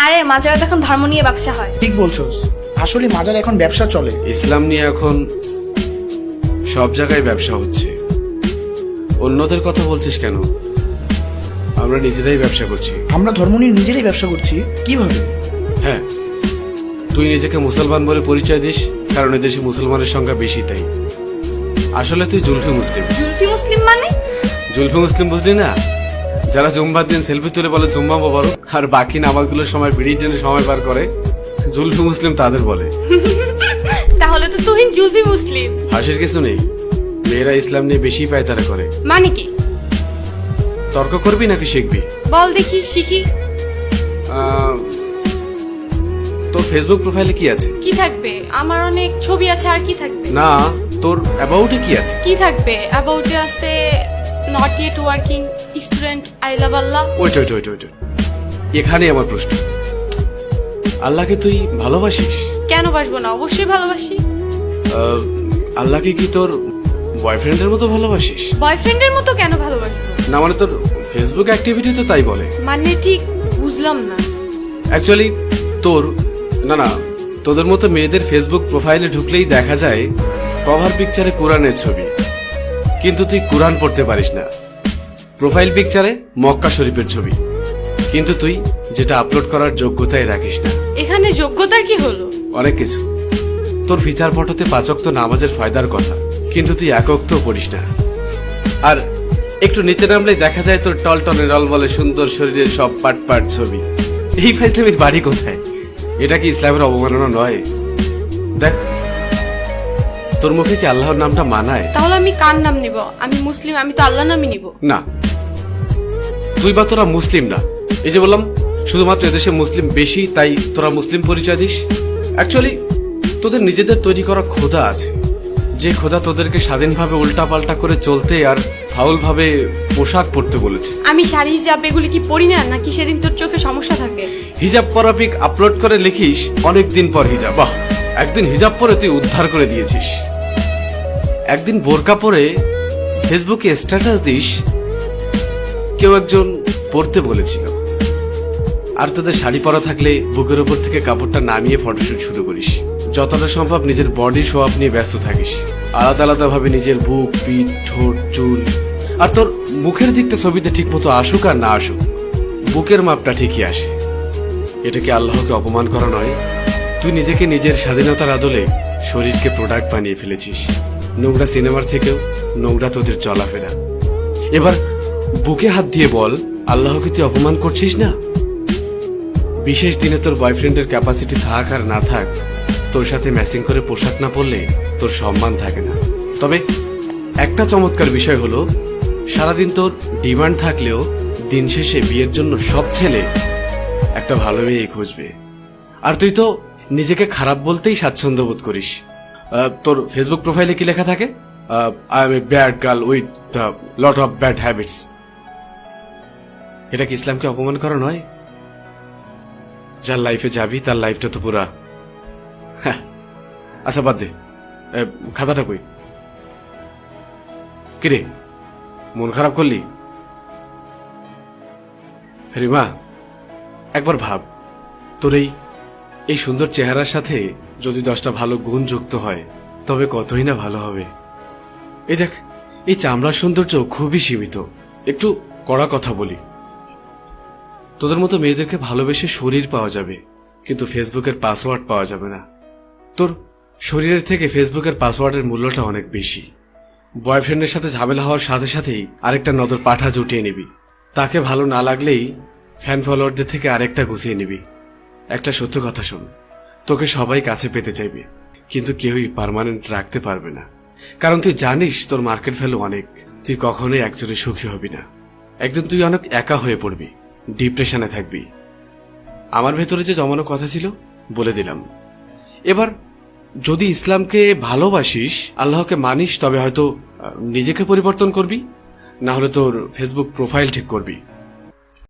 আরে মাজারে এখন ধর্ম নিয়ে ব্যবসা হয়। ঠিক বলছোস, আসলে মাজার এখন ব্যবসা চলে। ইসলাম নিয়ে এখন সব জায়গায় ব্যবসা হচ্ছে। অন্যদের কথা বলছিস কেন? আমরা নিজেরাই ব্যবসা করছি। আমরা ধর্ম নিয়ে নিজেরাই ব্যবসা করছি? কিভাবে? হ্যাঁ, তুই নিজেকে মুসলমান বলে পরিচয় দিস, কারণ এদেশে মুসলমানের সংখ্যা বেশি তাই। আসলে তুই জুলফি মুসলিম। জুলফি মুসলিম মানে? জুলফি মুসলিম বুঝলি না? যারা জুম্বার দিন সেলফি তুলে বলে জুম্মা মোবারক, আর বাকি নামাজগুলোর সময় বিড়ির জন্য সময় পার করে, জুলফি মুসলিম তাদের বলে। তাহলে তো তুহিন জুলফি মুসলিম। হাসির কিছু নেই, মেয়েরা ইসলাম নিয়ে বেশি পায়তারা করে। মানে কি? তর্ক করবি নাকি শিখবি? বল দেখি, শিখি। তোর ফেসবুক প্রোফাইলে কি আছে? কি থাকবে? আমার অনেক ছবি আছে, আর কি থাকবে? না, তোর অ্যাবাউটে কি আছে? কি থাকবে? অ্যাবাউটে আছে not yet working student, I love Allah. Wait wait wait wait, এখানে আমার প্রশ্ন, আল্লাহকে তুই ভালোবাসিস? কেন বাসবো না, অবশ্যই ভালোবাসি। আল্লাহকে কি তোর বয়ফ্রেন্ডের মতো ভালোবাসিস? বয়ফ্রেন্ডের মতো কেন ভালোবাসবো? না মানে তোর ফেসবুক অ্যাক্টিভিটি তো তাই বলে। মানে ঠিক বুঝলাম না। অ্যাকচুয়ালি তোর না, তোদের মতো মেয়েদের ফেসবুক প্রোফাইলে ঢুকলেই দেখা যায় কভার পিকচারে কোরআনের ছবি, কিন্তু তুই কোরআন পড়তে পারিস না। প্রোফাইল পিকচারে মক্কা শরীফের ছবি, কিন্তু তুই যেটা আপলোড করার যোগ্যতাই রাখিস না। এখানে যোগ্যতার কি হলো? অনেক কিছু। তোর ফিচার ফটোতে 5 ওয়াক্ত নামাজের ফায়দার কথা, কিন্তু তুই 1 ওয়াক্ত পড়িস না। আর একটু নিচে নামলেই দেখা যায় তোর টলটনে রলবলে সুন্দর শরীরের সব পাট পাট ছবি। এই ফাইজলামির বাড়ি কোথায়? এটা কি ইসলামের অবমাননা নয়? দেখ, তোর মুখে কি আল্লাহর নামটা মানায়? তাহলে আমি কার নাম নিব? আমি মুসলিম, আমি তো আল্লাহ নামই নিব। না, তুই বা তোরা মুসলিম না। এই যে বললাম, শুধুমাত্র এদেশে মুসলিম বেশি তাই তোরা মুসলিম পরিচয় দিস। অ্যাকচুয়ালি তোদের নিজেদের তৈরি করা খোদা আছে, যে খোদা তোদেরকে স্বাধীনভাবে উল্টা পাল্টা করে চলতে আর ফাউল ভাবে পোশাক পরতে বলেছে। আমি শাড়ি হিজাব এগুলি কি পরি না, নাকি সেদিন তোর চোখে সমস্যা থাকে? হিজাব পরা পিক আপলোড করে লিখিস অনেক দিন পর হিজাব। বাহ, একদিন হিজাব পরে তুই উদ্ধার করে দিয়েছিস। একদিন বোরকা পরে ফেসবুকে স্ট্যাটাস দিস কেউ একজন পড়তে বলেছিল। আর তোদের শাড়ি পরা থাকলে বুকের উপর থেকে কাপড়টা নামিয়ে ফটোশুট শুরু করিস। যতটা সম্ভব নিজের বডি শো আপ নিয়ে ব্যস্ত থাকিস। আলাদা আলাদা ভাবে নিজের বুক, পিঠ, ঠোঁট, চুল আর তোর মুখের দিকটা ছবিতে ঠিক মতো আসুক আর না আসুক, বুকের মাপটা ঠিকই আসে। এটা কি আল্লাহকে অপমান করা নয়? তুই নিজেকে নিজের স্বাধীনতার আদলে শরীরকে প্রোডাক্ট বানিয়ে ফেলেছিস। নোংরা সিনেমার থেকেও নোংরা তোদের চলাফেরা। এবার বুকে হাত দিয়ে বল, আল্লাহকে তুই অপমান করছিস না? বিশেষ দিনে তোর বয়ফ্রেন্ডের ক্যাপাসিটি থাক আর না থাক, তোর সাথে ম্যাচিং করে পোশাক না পরলে তোর সম্মান থাকে না। তবে একটা চমৎকার বিষয় হলো, সারাদিন তোর ডিমান্ড থাকলেও দিন শেষে বিয়ের জন্য সব ছেলে একটা ভালো মেয়েই খুঁজবে। আর তুই তো নিজেকে খারাপ বলতেই স্বাচ্ছন্দ্য বোধ করিস। তোর ফেসবুক প্রোফাইলে কি লেখা থাকে? I M a bad girl with the lot of bad habits. এটা কি ইসলামকে অপমান করা নয়? যার লাইফে যাবি তার লাইফটা তো পুরা। আচ্ছা বাদ দে, খাতাটা কই? কিরে, মন খারাপ করলি? রিমা, একবার ভাব, তোর এই সুন্দর চেহারার সাথে যদি 10টা ভালো গুণ যুক্ত হয় তবে কতই না ভালো হবে। এই দেখ, এই চামড়ার সৌন্দর্য খুবই সীমিত। একটু কড়া কথা বলি, তোদের মতো মেয়েদেরকে ভালোবেসে শরীর পাওয়া যাবে, কিন্তু ফেসবুকের পাসওয়ার্ড পাওয়া যাবে না। তোর শরীরের থেকে ফেসবুকের পাসওয়ার্ডের মূল্যটা অনেক বেশি। বয়ফ্রেন্ডের সাথে ঝামেলা হওয়ার সাথে সাথেই আরেকটা নজর পাঠা জুটিয়ে নিবি। তাকে ভালো না লাগলেই ফ্যান ফলোয়ারদের থেকে আরেকটা গুছিয়ে নিবি। একটা সত্য কথা শোন, তোকে সবাই কাছে পেতে চাইবে, কিন্তু কেউই পার্মানেন্ট রাখতে পারবে না। কারণ তুই জানিস তোর মার্কেট ভ্যালু অনেক। তুই কখনোই একজনে সুখী হবি না। একদিন তুই অনেক একা হয়ে পড়বি, ডিপ্রেশনে থাকবি। আমার ভেতরে যে জমানো কথা ছিল বলে দিলাম। এবার যদি ইসলামকে ভালোবাসিস, আল্লাহকে মানিস, তবে হয়তো নিজেকে পরিবর্তন করবি, না হলে তোর ফেসবুক প্রোফাইল ঠিক করবি।